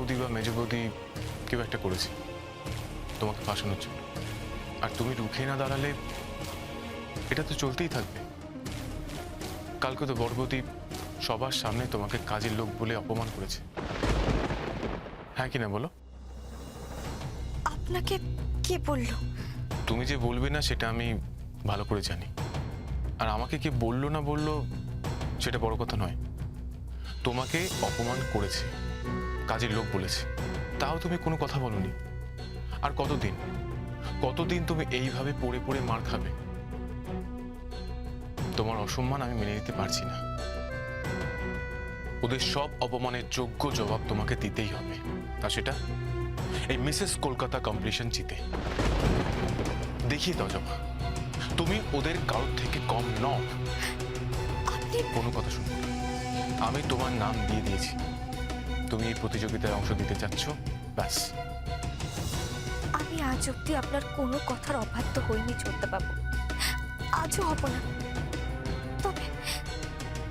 বৌদি বা মেজ বৌদি কেউ একটা করেছে তোমাকে ফাঁসানোর জন্য, আর তুমি রুখে না দাঁড়ালে এটা তো চলতেই থাকবে। কালকে তো বড় বৌদি সবার সামনে তোমাকে কাজের লোক বলে অপমান করেছে, হ্যাঁ কিনা বলো? আপনাকে কে বলল? তুমি যে বলবে না সেটা আমি ভালো করে জানি, আর আমাকে কে বললো না বললো সেটা বড় কথা নয়। তোমাকে অপমান করেছে, কাজের লোক বলেছে, তাও তুমি কোনো কথা বলোনি। আর কতদিন কতদিন তুমি এইভাবে পড়ে পড়ে মার খাবে? তোমার অসম্মান আমি মেনে নিতে পারছি না। ওদের সব অপমানের যোগ্য জবাব তোমাকে দিতেই হবে, আর সেটা এই মিসেস কলকাতা কম্পিটিশন জিতে। দেখিয়ে দাও জবা, তুমি ওদের কারোর থেকে কম নও। আপনি কোনো কথা শুনো, আমি তোমার নাম দিয়ে দিয়েছি, তুমি এই প্রতিযোগিতায় অংশ দিতে চাচ্ছ, ব্যাস। আমি আজ অব্দি আপনার কোনো কথার অবাধ্য হইনি ছোটবাবু, আজও হব না। তবে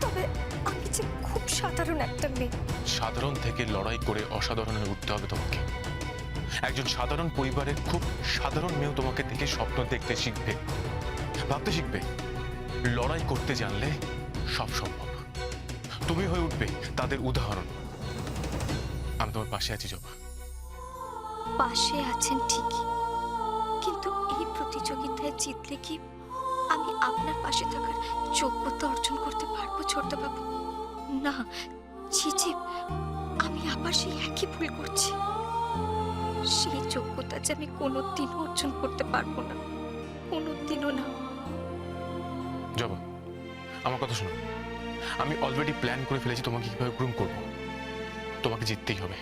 তবে আমি যে খুব সাধারণ একটা মেয়ে। সাধারণ থেকে লড়াই করে অসাধারণে উঠতে হবে তোমাকে। একজন সাধারণ পরিবারের খুব সাধারণ মেয়েও তোমাকে দেখে স্বপ্ন দেখতে শিখবে, ভাবতে শিখবে। লড়াই করতে জানলে সব সম্ভব। তুমি হয়ে উঠবে তাদের উদাহরণ। আমি তোমার পাশে আছি জবা। পাশে আছেন ঠিকই, কিন্তু এই প্রতিযোগিতায় জিতলে কি আমি আপনার পাশে থাকার যোগ্যতা অর্জন করতে পারবো ছোটবাবু? না, ছি ছি, আমি আবার সেই একই ভুল করছি। সেই যোগ্যতা যে আমি কোনোদিনও অর্জন করতে পারবো না, কোনোদিনও না। জবা, আমার কথা শোনো। আমি অলরেডি প্ল্যান করে ফেলেছি তোমাকে কিভাবে গ্রুম করবো। তোমাকে জিততেই হবে,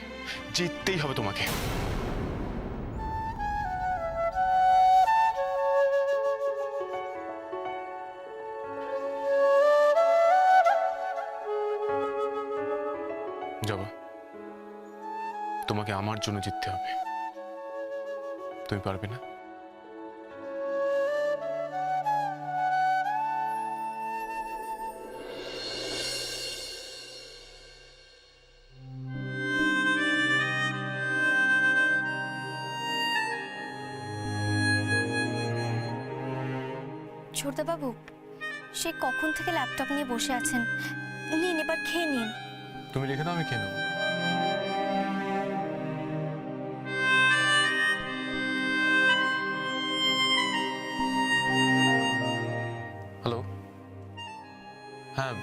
জিততেই হবে তোমাকে। জবা, তোমাকে আমার জন্য জিততে হবে। তুমি পারবে না? ছোটবাবু, সে কখন থেকে ল্যাপটপ নিয়ে বসে আছেন, নিন এবার খেয়ে নিন। তুমি রেখে দাও, আমি খেয়ে নেবো। হ্যালো, হ্যাঁ